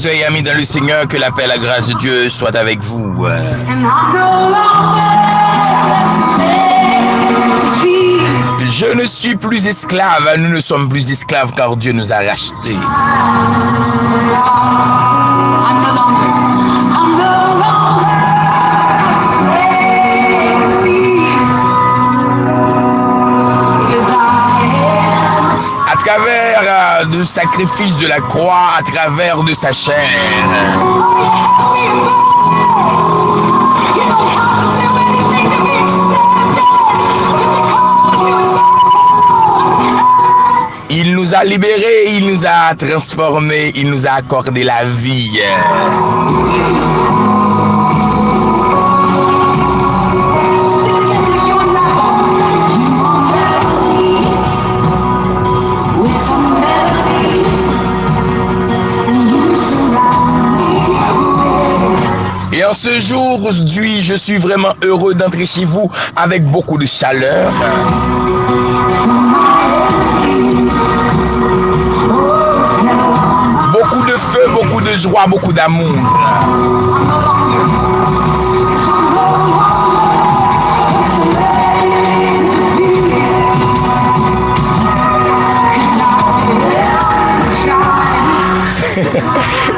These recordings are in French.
sœurs et amis dans le Seigneur, que la paix et la grâce de Dieu soient avec vous. Je ne suis plus esclave, nous ne sommes plus esclaves car Dieu nous a rachetés. À travers le sacrifice de la croix, à travers de sa chair. Il nous a libérés, il nous a transformés, il nous a accordé la vie. Et en ce jour aujourd'hui, je suis vraiment heureux d'entrer chez vous avec beaucoup de chaleur. Beaucoup de feu, beaucoup de joie, beaucoup d'amour.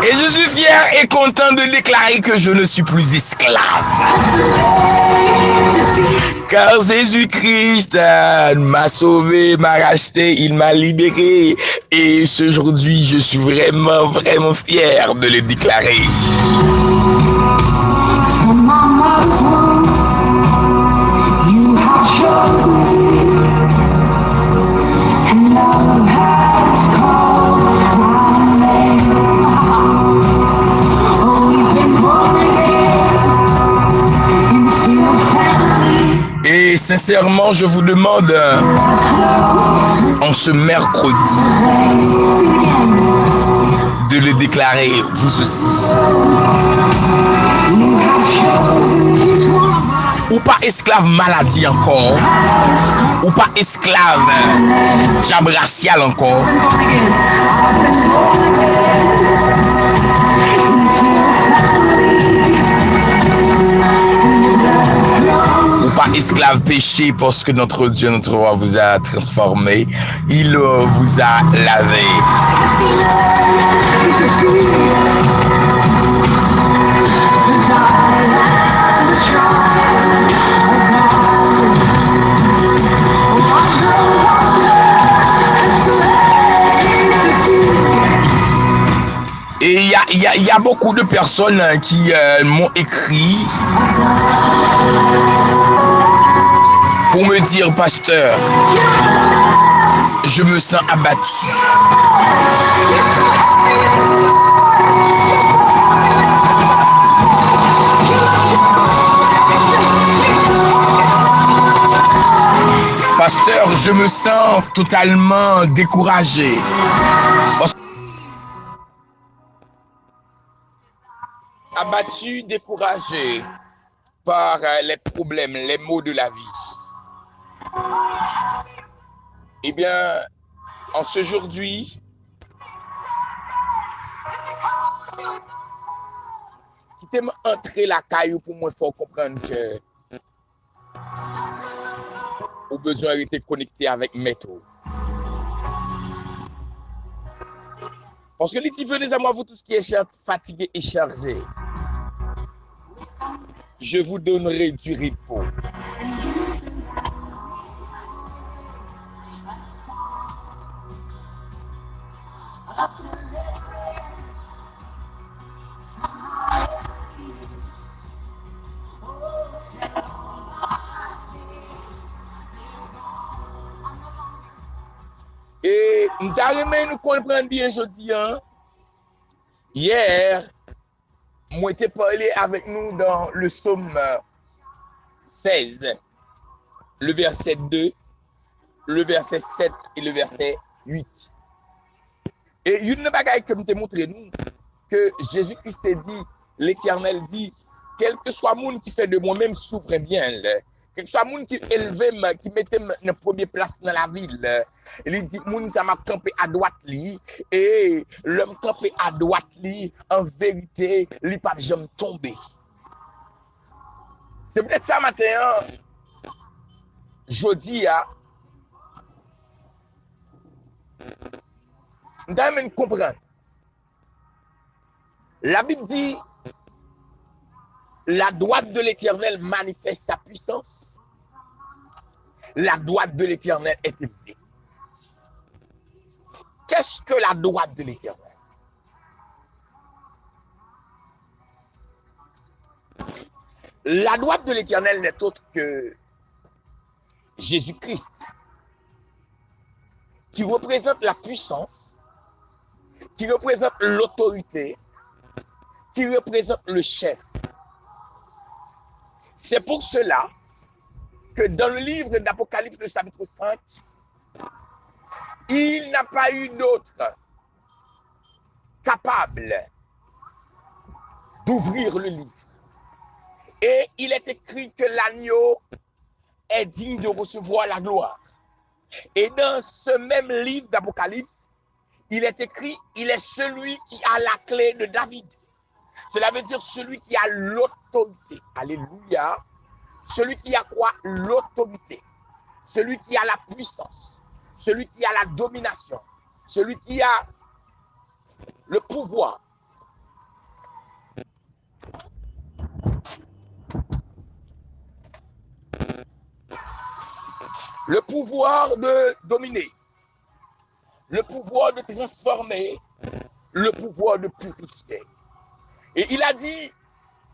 Et je suis fier et content de déclarer que je ne suis plus esclave. Car Jésus-Christ m'a sauvé, m'a racheté, il m'a libéré. Et aujourd'hui, je suis vraiment, vraiment fier de le déclarer. Et sincèrement, je vous demande en ce mercredi de le déclarer vous aussi. Ou pas esclave maladie encore, ou pas esclave jab racial encore. Pas esclave péché parce que notre Dieu, notre roi vous a transformé, il vous a lavé. Et il y a beaucoup de personnes qui m'ont écrit pour me dire, pasteur, je me sens abattu. Pasteur, je me sens totalement découragé. Abattu, découragé par les problèmes, les maux de la vie. Eh bien, en ce aujourd'hui, quittez-moi entrer la caillou pour moi, il faut comprendre que au besoin d'être connecté avec métaux. Parce que les petits venez à moi, vous tous qui êtes fatigués et chargés, je vous donnerai du repos. Et nous comprenons bien aujourd'hui. Hier, moi j'étais parlé avec nous dans le psaume 16, le verset 2, le verset 7 et le verset 8. Et une bagaille que je t'ai montré nous, que Jésus-Christ dit, l'Éternel dit, quel que soit le monde qui fait de moi-même souffre bien, que soit moun qui élevé qui mettait en première place dans la ville. Il dit moun ça m'a campé à droite li et l'homme campé à droite li en vérité, il pas jamais tomber. C'est peut-être ça matin jodi a nous comprendre. La Bible dit la droite de l'Éternel manifeste sa puissance. La droite de l'Éternel est élevée. Qu'est-ce que la droite de l'Éternel? La droite de l'Éternel n'est autre que Jésus-Christ, qui représente la puissance, qui représente l'autorité, qui représente le chef. C'est pour cela que dans le livre d'Apocalypse, le chapitre 5, il n'a pas eu d'autre capable d'ouvrir le livre. Et il est écrit que l'agneau est digne de recevoir la gloire. Et dans ce même livre d'Apocalypse, il est écrit, il est celui qui a la clé de David. Cela veut dire celui qui a l'autorité. Alléluia. Celui qui a quoi? L'autorité. Celui qui a la puissance. Celui qui a la domination. Celui qui a le pouvoir. Le pouvoir de dominer. Le pouvoir de transformer. Le pouvoir de purifier. Et il a dit,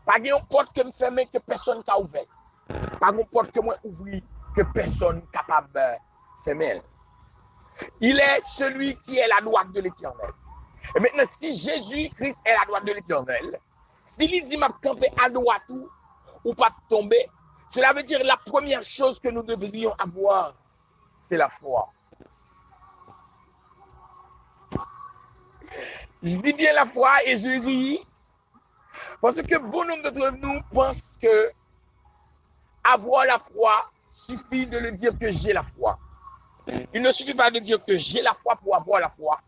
pas une porte que me ferme que personne n'a ouvert. Pas une porte que moi ouvrir que personne n'est capable de fermer. Il est celui qui est la droite de l'Éternel. Et maintenant, si Jésus-Christ est la droite de l'Éternel, s'il dit m'a camper à droite ou pas tomber, cela veut dire la première chose que nous devrions avoir, c'est la foi. Je dis bien la foi et je ris. Parce que bon nombre d'entre nous pensent que avoir la foi suffit de le dire que j'ai la foi. Il ne suffit pas de dire que j'ai la foi pour avoir la foi,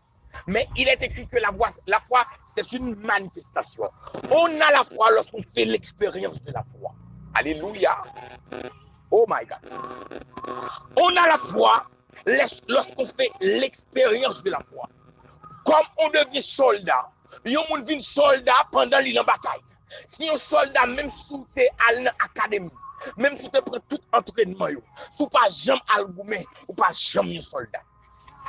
mais il est écrit que la foi, c'est une manifestation. On a la foi lorsqu'on fait l'expérience de la foi. Alléluia. Oh my God. On a la foi lorsqu'on fait l'expérience de la foi. Comme on devient soldat, on devient soldat pendant la bataille. Si un soldat, même sous tes à l'académie, même si tu prends tout entraînement, si pas jamais algoumé ou pas jamais un soldat.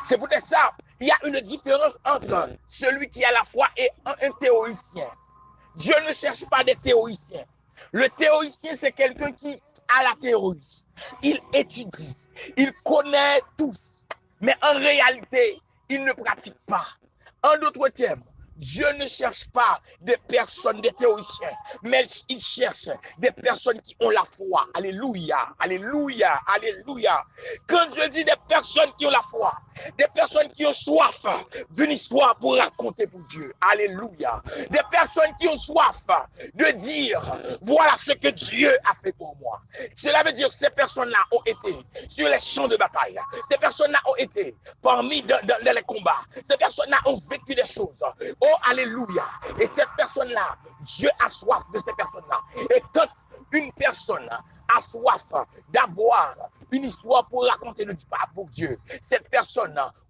C'est peut-être ça. Il y a une différence entre celui qui a la foi et un théoricien. Dieu ne cherche pas des théoriciens. Le théoricien, c'est quelqu'un qui a la théorie. Il étudie, il connaît tous, mais en réalité, il ne pratique pas. En d'autres termes, Dieu ne cherche pas des personnes, des théoriciens, mais il cherche des personnes qui ont la foi. Alléluia, alléluia, alléluia. Quand je dis des personnes qui ont la foi, des personnes qui ont soif d'une histoire pour raconter pour Dieu. Alléluia. Des personnes qui ont soif de dire, voilà ce que Dieu a fait pour moi. Cela veut dire que ces personnes-là ont été sur les champs de bataille. Ces personnes-là ont été parmi dans les combats. Ces personnes-là ont vécu des choses. Oh, alléluia. Et cette personne-là, Dieu a soif de ces personnes-là. Et quand une personne a soif d'avoir une histoire pour raconter le pas pour Dieu, cette personne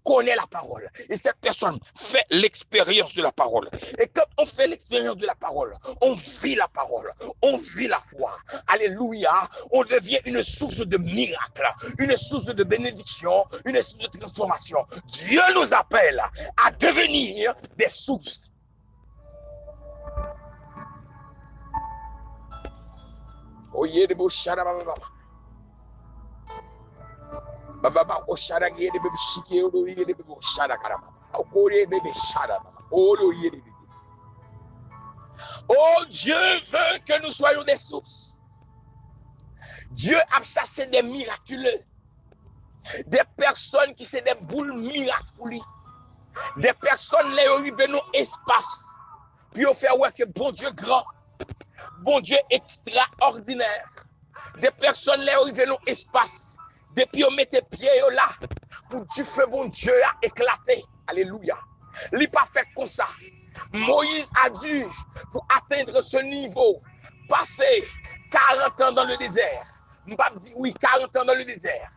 connaît la parole. Et cette personne fait l'expérience de la parole. Et quand on fait l'expérience de la parole, on vit la parole, on vit la foi. Alléluia. On devient une source de miracles, une source de bénédiction, une source de transformation. Dieu nous appelle à devenir des sources. Oh, yeah, de beau baba. Baba, oh, shada, yeah, de baby shiki, oh, yeah, de baby shada, caramba. Oh, yeah, baby shada, oh, yeah, de baby. Oh, Dieu veut que nous soyons des sources. Dieu a chassé des miraculeux. Des personnes qui sont des boules miraculeuses. Des personnes qui arrivent dans l'espace. Puis on fait ouais que bon Dieu grand. Bon Dieu extraordinaire. Des personnes là arrivent dans l'espace. Depuis on mettait pied là, pour du feu bon Dieu a éclaté. Alléluia. Il n'a pas fait comme ça. Moïse a dû, pour atteindre ce niveau, passer 40 ans dans le désert. Je ne vais pas dire oui, 40 ans dans le désert.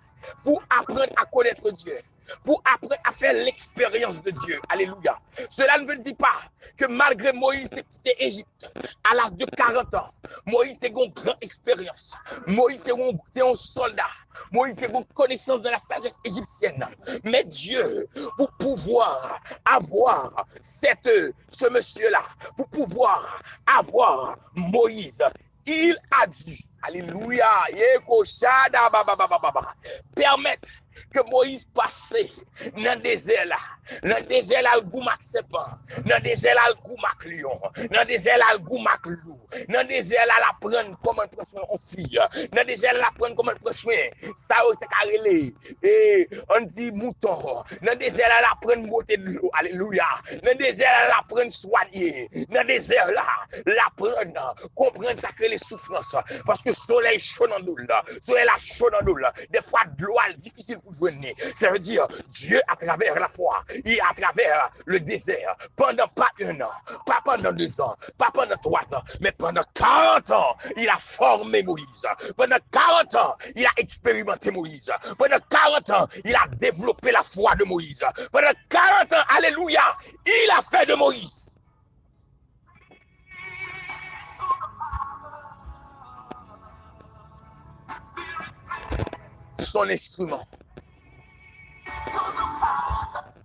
Pour apprendre à connaître Dieu. Pour apprendre à faire l'expérience de Dieu. Alléluia. Cela ne veut dire pas que malgré Moïse qui quitté Égypte à l'âge de 40 ans, Moïse a une grande expérience. Moïse était un soldat. Moïse a une connaissance de la sagesse égyptienne. Mais Dieu, pour pouvoir avoir ce monsieur-là, pour pouvoir avoir Moïse, il a dû, alléluia, permettre que Moïse passe dans le désert là. Dans le désert là, le goût mac serpent. Dans le désert là, le goût mac lion. Dans le désert là, le goût mac loup. Dans le désert là, la prendre comme un prend soin en fille. Dans le désert là, la prendre comme un prend soin. Ça a carrelé. Et on dit mouton. Dans le désert là, la prendre beauté de l'eau. Alléluia. Dans le désert là, la prendre soigner. Dans le désert là, la prendre comprendre ça que les souffrances. Parce que le soleil chaud dans l'eau là. Soleil là chaud dans l'eau là. Des fois, de l'eau est difficile pour joindre. Ça veut dire Dieu à travers la foi, il à travers le désert, pendant pas 1 an, pas pendant 2 ans, pas pendant 3 ans, mais pendant 40 ans, il a formé Moïse. Pendant 40 ans, il a expérimenté Moïse. Pendant 40 ans, il a développé la foi de Moïse. Pendant 40 ans, alléluia, il a fait de Moïse son instrument.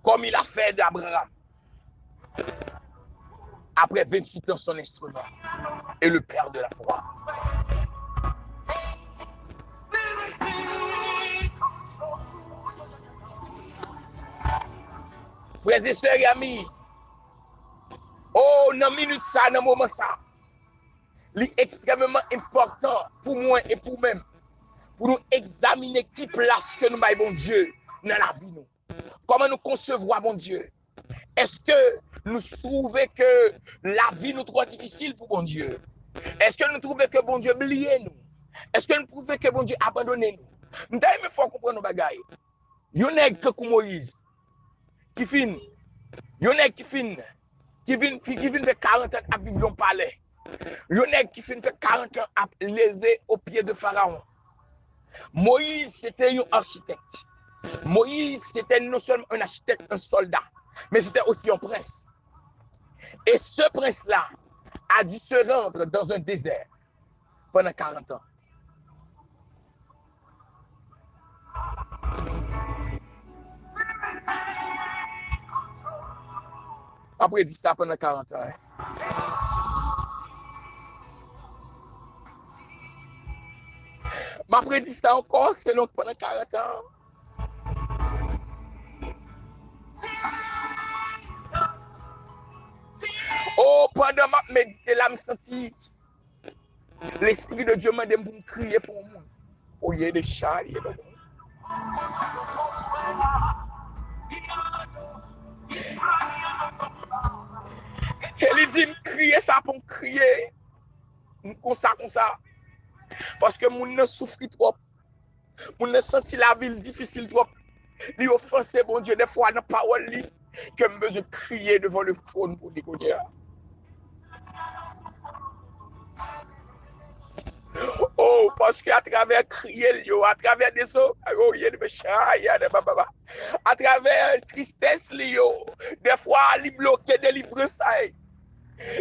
Comme il a fait d'Abraham. Après 28 ans, son instrument est le père de la foi. Frères et sœurs et amis, dans minute ça, dans moment ça, c'est extrêmement important pour moi et pour vous-même, pour nous examiner qui place que nous avons bon Dieu dans la vie. Nous. Comment nous concevons bon Dieu? Est-ce que nous trouvons que la vie nous trop difficile pour bon Dieu? Est-ce que nous trouvons que bon Dieu oublie nous? Est-ce que nous trouvons que bon Dieu abandonne nous? Nous devons faut comprendre nos bagailles. Yon nèg que Moïse qui fin, yon nèg qui fin, qui vient faire 40 ans à vivre dans le palais. Yon nèg qui fin fait 40 ans à lever au pied de Pharaon. Moïse c'était un architecte. Moïse, c'était non seulement un architecte, un soldat, mais c'était aussi un prince. Et ce prince-là a dû se rendre dans un désert pendant 40 ans. Après dit ça pendant 40 ans. Après dit ça encore, c'est donc pendant 40 ans. Pendant ma méditer là, je senti l'Esprit de Dieu m'a dit pour me crier pour moi. Oh, il y a des chats, il y a des... Et il dit me crier ça pour me crier. Comme ça. Parce que mon ne souffre trop. Mon ne senti la vie difficile trop. Il offense bon Dieu des fois dans la parole que je besoin de crier devant le trône pour dire. Oh, parce qu'à travers crier, à travers des eaux, à travers tristesse, des fois, il bloque des livres, ça.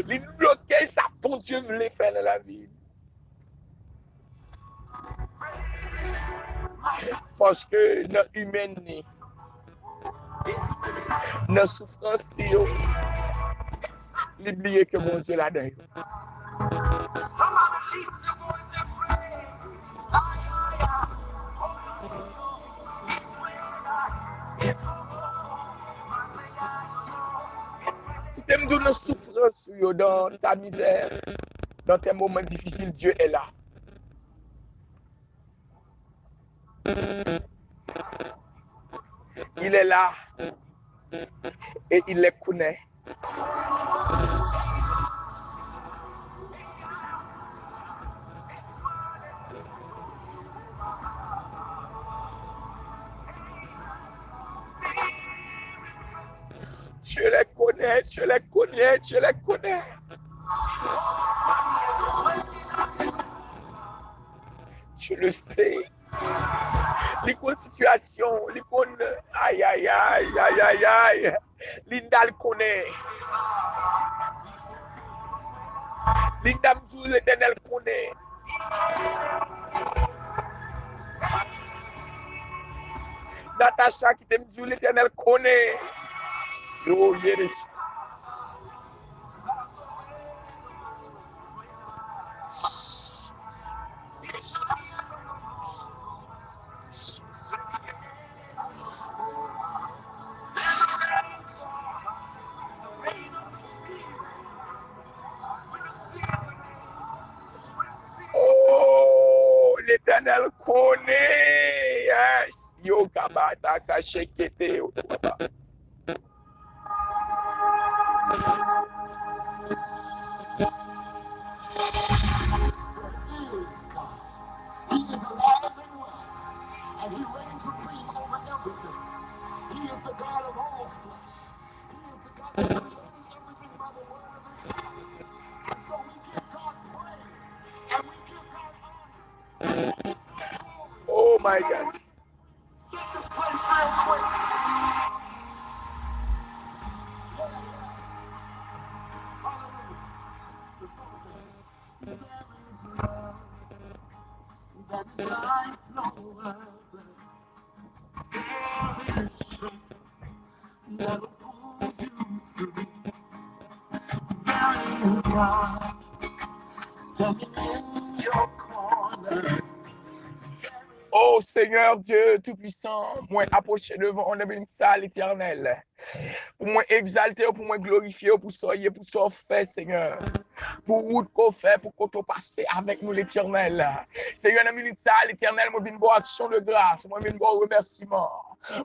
Il bloque ça, bon Dieu veut faire dans la vie. Parce que dans l'humain, dans la souffrance, il oublie que mon Dieu l'a donné. Si tu me donnes une souffrance dans ta misère, dans tes moments difficiles, Dieu est là. Il est là et il les connaît. Tu les connais, tu les connais, tu les connais. Tu le sais. Les situations, les aïe, aïe, aïe, aïe, aïe, aïe. Linda le connaît. Linda Mzou, l'Éternel connaît. Natacha qui t'aime Dieu, l'Éternel connaît. Oh, yes. Oh, l'Éternel connaît. Yes. Yo, kabata, kachekete, yo, baba. And he reigns supreme over everything. He is the God of all flesh. He is the God that created everything by the word of his mouth. And so we give God praise and we give God honor. Oh my God. Set this place real quick. Yes. Hallelujah. The song says, there is love that is like no other. There is strength that will pull you through. There is God standing in your corner. Oh Seigneur Dieu Tout-Puissant, moi approcher devant on est ça l'Éternel. Pour moi exalter, pour moi glorifier, pour soyez, pour ça fait Seigneur. Pour route qu'on fait, pour qu'on passe avec nous l'Éternel. Seigneur, dans minute ça, l'Éternel, moi viens bonne action de grâce, moi viens bon remerciement.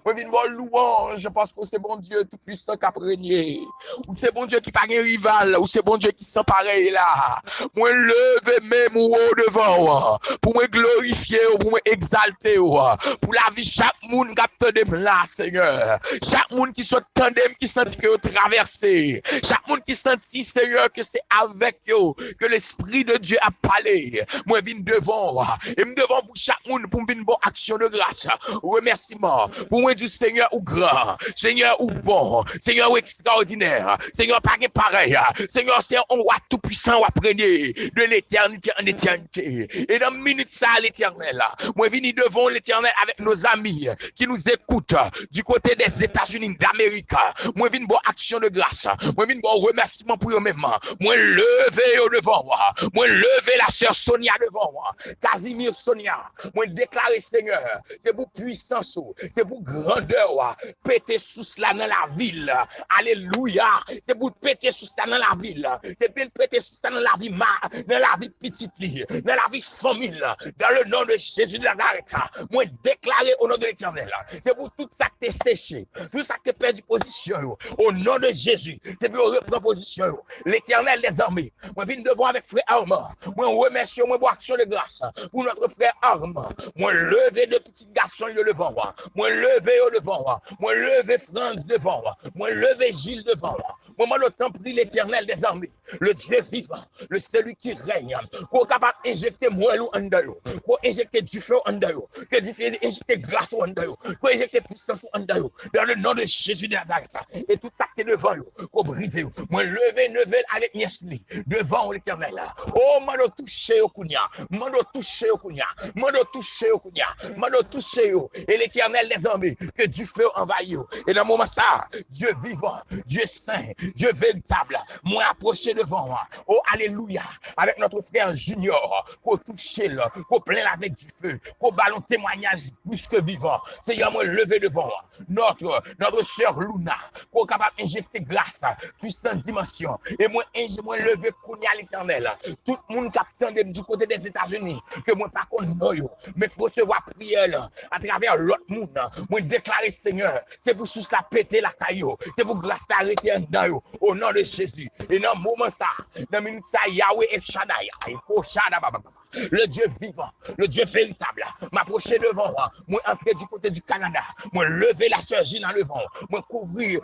Moi viens bonne louange parce que c'est bon Dieu Tout-Puissant qui a régné. Ou c'est bon Dieu qui pas un rival, ou c'est bon Dieu qui s'en pareil là. Moi lever même haut devant pour me glorifier, pour me exalter, pour la vie chaque monde qui attend là, Seigneur. Chaque monde qui soit tandem qui sent que traversé. Chaque monde qui sentit, Seigneur, que c'est avec eux que l'Esprit de Dieu a parlé. Moi, je viens devant, et me devant pour chaque monde, pour me une bonne action de grâce. Remerciement. Pour moi, du Seigneur ou grand, Seigneur ou bon, Seigneur ou extraordinaire, Seigneur pas pareil. Seigneur, c'est un roi tout-puissant, ou apprenez de l'éternité en éternité. Et dans une minute, ça, l'Éternel, moi, je viens devant l'Éternel avec nos amis qui nous écoutent du côté des États-Unis d'Amérique. Moi, je viens bonne action de grâce. Moi, je viens bon remerciement pour eux-mêmes. Moi, lever au devant moi. Moi, lever la sœur Sonia devant moi. Casimir Sonia. Moi, déclarer Seigneur. C'est pour puissance. C'est pour grandeur. Péter sous cela dans la ville. Alléluia. C'est pour péter sous cela dans la ville. C'est pour péter sous cela dans la vie, dans la vie petite, dans la vie famille. Dans le nom de Jésus de Nazareth. Moi, déclarer au nom de l'Éternel. C'est pour tout ça que tu es séché. Tout ça que tu perdu position. Au nom de Jésus. C'est pour reprendre position. L'Éternel des armées. Moi, je viens devant avec frère Armand. Moi, remercie, moi, pour action de grâce. Pour notre frère Armand. Moi, lever de petits garçons devant moi. Moi, lever au devant moi. Moi, lever Franz devant moi. Moi, lever Gilles devant moi. Moi, moi, autant prie l'Éternel des armées. Le Dieu vivant. Le celui qui règne. Pour capable injecter moi en dedans. Pour injecter du feu en dedans. Que du feu injecter grâce en dedans. Pour injecter puissance en dedans. Dans le nom de Jésus de Nazareth. Et tout ça qui est devant vous. Pour briser. Moi, lever avec Niesli. Devant l'Éternel. Oh, m'a touché au Kounia. M'a touché au Kounia. M'a touché au Kounia. M'a touché au. Et l'Éternel des armées. Que du feu envahit. Et dans le moment ça, Dieu vivant, Dieu saint, Dieu véritable. Moi, approché devant moi. Oh, alléluia. Avec notre frère Junior. Qu'on touche là. Qu'on plein avec du feu. Qu'on ballon témoignage plus que vivant. Seigneur, moi, lever devant moi. Notre sœur Luna. Qu'on capable d'injecter grâce. Puissante dimension. Et moi, lever lever Kounia l'Éternel. Tout le monde qui attend du côté des États-Unis, que moi pas qu'on noyo, mais recevoir prière à travers l'autre monde. Moi déclarer Seigneur, c'est pour sous la péter la caillou, c'est pour grâce t'arrêter en dedans au nom de Jésus. Et dans le moment ça, dans minute ça, Yahweh El Shaddai, le Dieu vivant, le Dieu véritable, m'approcher devant moi, moi entrer du côté du Canada, moi lever la sœur Gilles dans le vent, moi couvrir,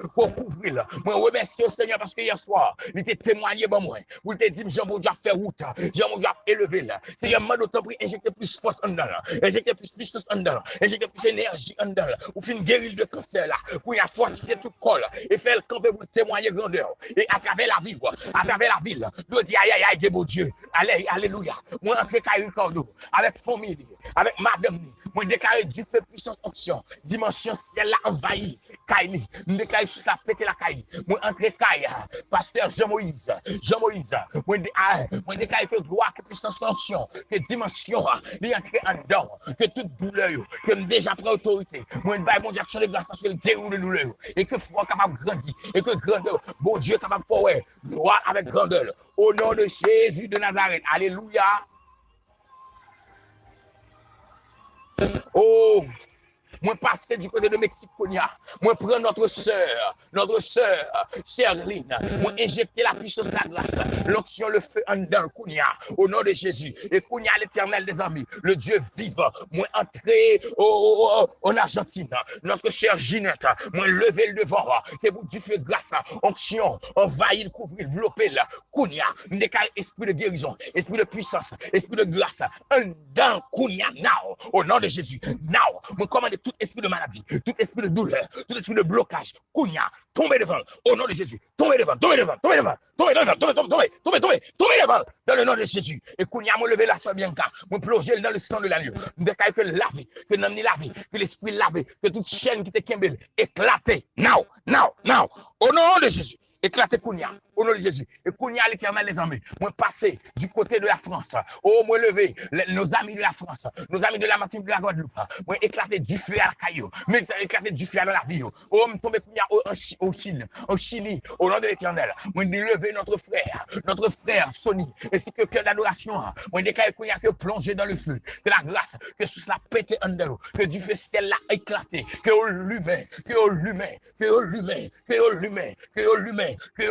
moi remercier au Seigneur parce que hier soir, il était témoigné pour moi, vous te dit, Jean Dieu a fait route, Jean Dieu a élevé là, Seigneur m'a d'autant pris, injecter plus force en dedans, injecter plus puissance en dedans, injecter plus énergie en dedans, ou fin guérir de cancer là, pour y a fortifié tout col, et faire le camper pour témoigner grandeur, et à travers la ville, de dire aïe aïe, bon Dieu, allez, alléluia, moi entrer Ricardo, avec famille, avec madame, moi déclarer du feu puissance onction, dimension ciel là envahi, Kaili, nous déclarer sur la pété la Kaili, moi entrer Kaili, pasteur Jean-Moïse, moi déclarer que gloire, que puissance onction, que dimension, il entrer en dedans, que toute douleur, que déjà prend autorité, moi mon Dieu action de grâce parce que le déroule de douleur, et que foi capable grandir, et que grandeur, bon Dieu capable faire gloire avec grandeur, au nom de Jésus de Nazareth, alléluia. Oh, moi passer du côté de Mexique, moi prendre notre sœur, Cherline, moi injecter la puissance de la grâce, l'onction, le feu en dedans, Kounia, au nom de Jésus, et Kounia l'Éternel des amis, le Dieu vivant, moi entrer en Argentine, notre chère Ginette, moi lever le devant, c'est pour du feu de grâce, onction, envahir, couvrir, développer, Kounia, nous déclare esprit de guérison, esprit de puissance, esprit de grâce, en dedans, Kounia, now, au nom de Jésus, now, moi commande tout esprit de maladie, tout esprit de douleur, tout esprit de blocage, Kounia, tombez devant, au nom de Jésus, tombez devant, dans le nom de Jésus. Et Kounia, moi lever la soeur Bianca, moi plonger dans le sang de l'agneau, nous déclarer que laver, que l'âme lavé, que l'esprit lavé, que toute chaîne qui te kembel éclater, now, au nom de Jésus. Éclatez Kounia, au nom de Jésus. Et Kounia, l'Éternel des armées. Moi, passer du côté de la France. Oh, moi, lever nos amis de la France, nos amis de la Martinique, de la Guadeloupe. Moi, éclater du feu à la caillou. Mais éclater du feu à la vie. Oh, me tomber Kounia au Chili, au nom de l'Éternel. Moi, lever notre frère Sonny, ainsi que cœur d'adoration. Moi, déclarer Kounia que plonger dans le feu, que la grâce, que sous la pété en dehors, que du feu ciel là éclaté, que au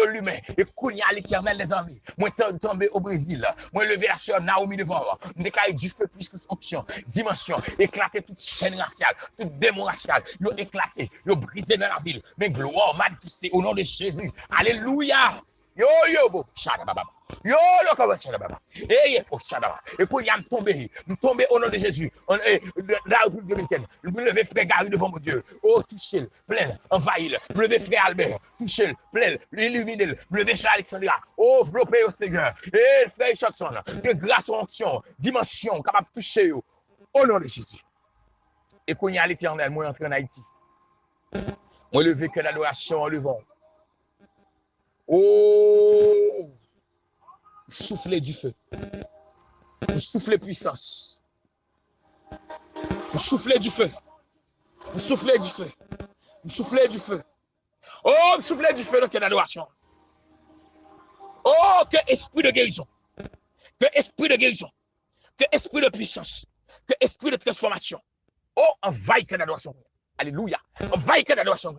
lumet, et Kounia l'Éternel des amis. Moi tomber au Brésil, moi lever la sœur Naomi devant, déclarer du feu puissance onction, dimension, éclater toute chaîne raciale, toute démon racial, yo éclaté, yo brisé dans la ville, mais gloire manifestée au nom de Jésus. Alléluia. Yo, Shadababa. Yo, le comment Shadababa. Et puis, il y a me tomber au nom de Jésus. La République dominicaine. Je me lever frère Gary devant mon Dieu. Oh, touchez-le, plein, envahis-le. Me lever frère Albert, touchez-le, plein, illuminez-le. Me lever frère Alexandria. Oh, flopez au Seigneur. Et frère Richardson, de grâce onction, dimension, capable de toucher au nom de Jésus. Et qu'on y a l'Éternel, moi, entre en Haïti. Moi, lever que l'adoration en levant. Oh, soufflez du feu, soufflez puissance, soufflez du feu, soufflez du feu, soufflez du feu. Oh, soufflez du feu dans quelle adoration. Oh, que esprit de guérison, que esprit de guérison, que esprit de puissance, que esprit de transformation. Oh, envahit que l'adoration. Alléluia, envahit que l'adoration.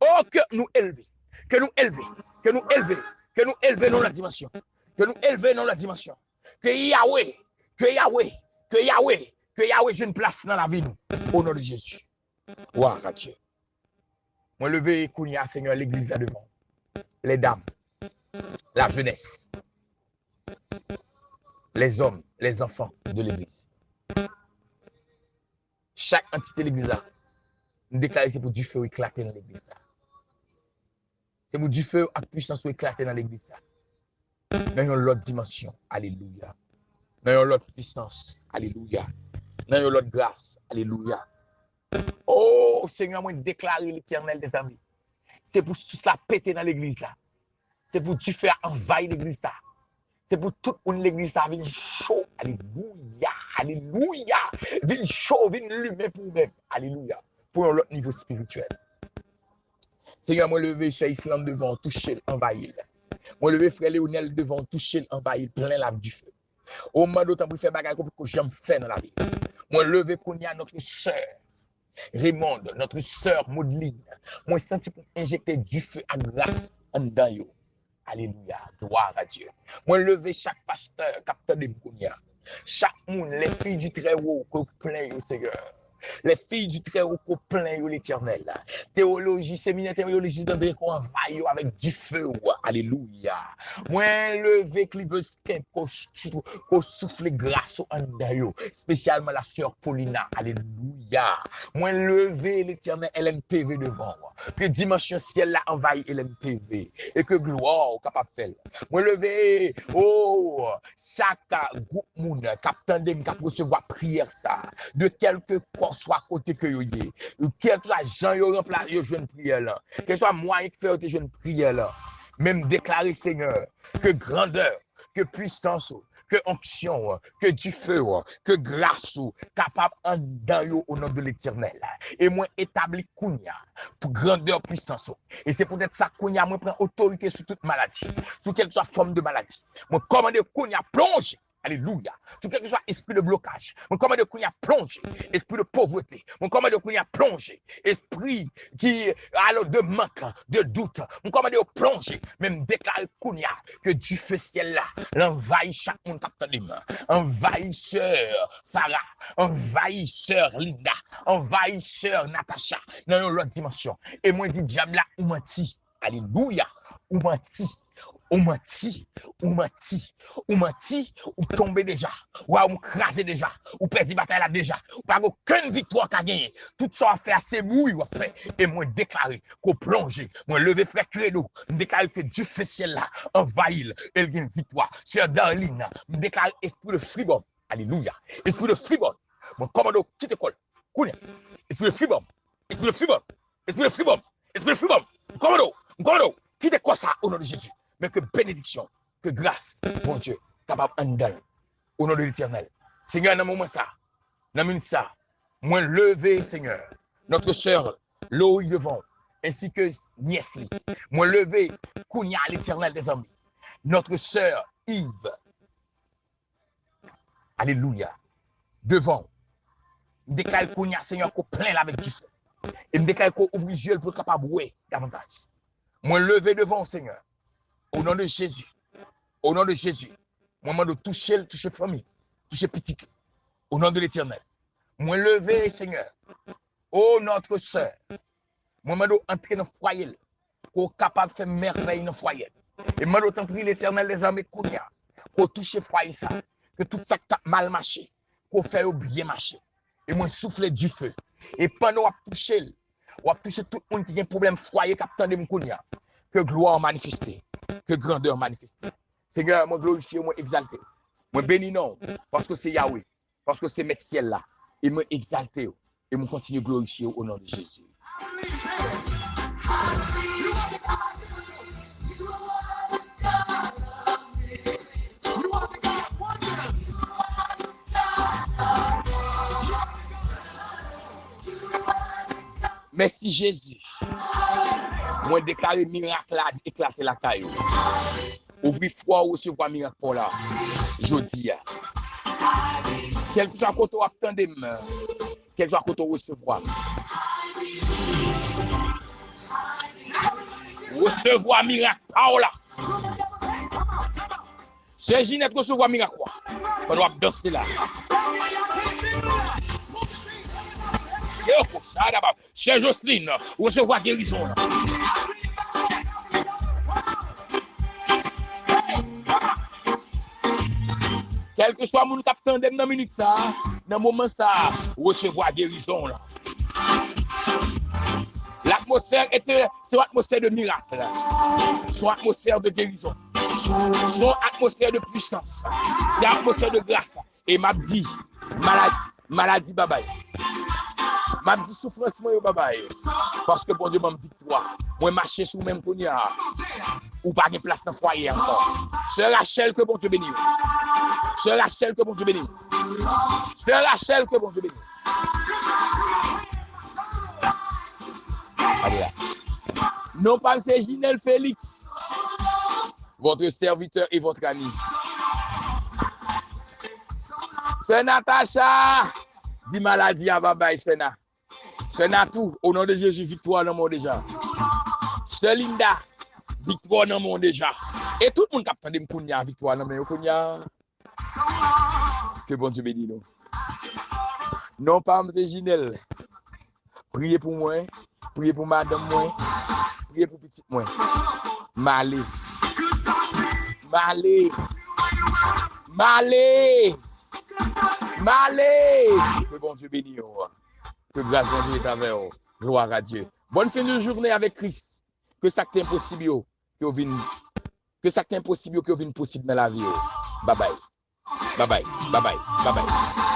Oh, que nous élever. Que nous élevons dans la dimension. Que nous élevons dans la dimension. Que Yahweh j'ai une place dans la vie nous. Au nom de Jésus. Wow, Dieu. Moi lever Kounia, Seigneur, l'église là devant. Les dames, la jeunesse, les hommes, les enfants de l'église. Chaque entité de l'église là, nous déclarons c'est pour du feu éclater dans l'église là. C'est pour du feu à puissance éclater dans l'église. Dans une autre dimension. Alléluia. Dans une autre puissance. Alléluia. Dans une autre grâce. Alléluia. Oh, Seigneur, moi déclarer l'Éternel des amis. C'est pour tout cela péter dans l'église là. C'est pour du feu envahir l'église là. C'est pour tout le monde l'église là. Vine chaud. Alléluia. Alléluia. Vine chaud, vine lumière pour vous-même. Alléluia. Pour un autre niveau spirituel. Seigneur, moi lever chez Islam devant, toucher, envahir. Moi, levé frère Léonel devant toucher, envahir plein lave du feu. Au moment d'autant pour faire bagarre que j'aime faire dans la vie. Moi, levé qu'on y a notre sœur. Raymond, notre sœur Maudeline, moi, senti pour injecter du feu à grâce en dedans yo. Alléluia, gloire à Dieu. Moi, lever chaque pasteur, capteur de Mkounia, chaque monde, les filles du Très-Haut, que plein au Seigneur. Les filles du Très-Haut, que plein au l'Éternel. Théologie, séminaire théologie d'André, qu'on envahit avec du feu. Alléluia. Moi, lever cliveuse, qu'on souffle grâce en dedans, spécialement la sœur Paulina. Alléluia. Moi, lever l'Éternel LNPV devant. Que dimension ciel là envahit LNPV. Et que gloire au capable faire. Moi, lever, chaque groupe moun, captain de m'cap recevoir prière ça. De quelque quoi soit côté que yo yé. Quel soit Jean yo remplace yo jeune prière là. Quel soit moyen que faire te jeune prière là. Même déclarer Seigneur que grandeur, que puissance, que onction, que du feu, que grâce, capable en dans yo au nom de l'Éternel. Et moi établi Kounia pour grandeur, puissance. Et c'est peut-être ça Kounia moi prend autorité sur toute maladie, sur quelque soit forme de maladie. Moi commande Kounia plonge. Alléluia. Sur quelque soit esprit de blocage. Mon commande qu'on y a plongé. Esprit de pauvreté. Mon commande qu'on y a plongé. Esprit qui, alors, de manque, de doute. Mon commande qu'on plongé. Même déclarer qu'on y a que du feu ciel là. L'envahit chaque monde capte des mains. Envahit sœur Farah. Envahit sœur Linda. Envahit sœur Natacha. Dans l'autre dimension. Et moi, dit diable là, ou menti. Alléluia. Ou menti. Ou menti, ou tomber déjà, ou craser déjà, ou perdre bataille là déjà, ou pas aucune victoire qu'a gagné. Tout ça a fait assez bouille ou fait. Et moi déclarer qu'au plongé, moi lever frère credo, me déclarer que Dieu fait ciel là, envahir, elle gagne victoire. Sœur Darlene, me déclarer esprit de fribom. Alléluia. Esprit de fribom. Mon commando quitte école. Kounia. Esprit de fribom. Esprit de fribom. Esprit de fribom. Esprit de fribom. Commando. Quitte quoi ça au nom de Jésus. Mais que bénédiction, que grâce, mon Dieu, capable en dedans, au nom de l'Éternel. Seigneur, dans le moment ça, dans la minute ça, moi lever, Seigneur, notre sœur Loï devant, ainsi que Niesli, moi lever, Kounia, l'Éternel des amis, notre sœur Yves, alléluia, devant, me déclare Kounia, Seigneur, qu'on plein avec du feu, et me déclare qu'on ouvre les yeux pour être capable de voir davantage. Moi lever devant, Seigneur. Au nom de Jésus, au nom de Jésus, moi de toucher famille, toucher petit, au nom de l'Éternel. Moi lever, Seigneur, oh notre sœur, moi de entrer dans le foyer, pour capable de faire merveille dans le foyer. Et moi d'autant prie l'Éternel des armées Kounia, pour toucher foyer ça, que tout ça qui a mal marché, pour faire bien marcher. Et moi souffler du feu. Et pendant qu'on toucher tout le monde qui a un problème foyer, captain de Kounia, que gloire manifestée. Que grandeur manifestée. Seigneur, moi glorifié, moi exalté. Moi béni non, parce que c'est Yahweh, parce que c'est Maître ciel là. Et moi exalté, et moi continue glorifier au nom de Jésus. Merci Jésus. Moi déclarer miracle là, éclater la caille. Ouvrir foi ou recevoir miracle pour là. Jodi. Quel que soit côté ou attendre, quel que soit côté ou recevoir. Recevoir miracle par là. C'est Ginette recevoir miracle quoi. On doit danser là. C'est Jocelyne, recevoir guérison là. Quel que soit mon capitaine dans la minute ça, dans le moment ça, recevoir guérison là. L'atmosphère était, c'est une atmosphère de miracle là. C'est une atmosphère de guérison. C'est une atmosphère de puissance. C'est une atmosphère de grâce. Et m'a dit, maladie bye. M'a dit souffrance moi bye. Parce que bon Dieu m'a victoire. Moi marcher sous même konya. Ou pas de place dans foyer encore. C'est Rachel que bon Dieu bénit. C'est Rachel que bon Dieu bénit. C'est Rachel que bon Dieu bénit. Allez là. Non pas c'est Ginelle Félix. votre serviteur et votre ami. Sœur Natacha, dit maladie à bye Sena. Sœur Natou, au nom de Jésus, victoire dans le monde déjà. Sœur Linda, victoire dans le monde déjà. Et tout le monde capte de me victoire dans le monde. Que bon Dieu bénisse nous. Non pas M. Ginelle. Priez pour moi, priez pour madame moi, priez pour petite moi. Malé. Malé. Malé. Malé. Que bon Dieu bénisse. Que grâce de Dieu est avec vous. Gloire à Dieu. Bonne fin de journée avec Christ. Que ça qui est impossible, que ça qui est impossible, que vienne possible dans la vie. Bye bye. Bye bye. Bye bye. Bye bye.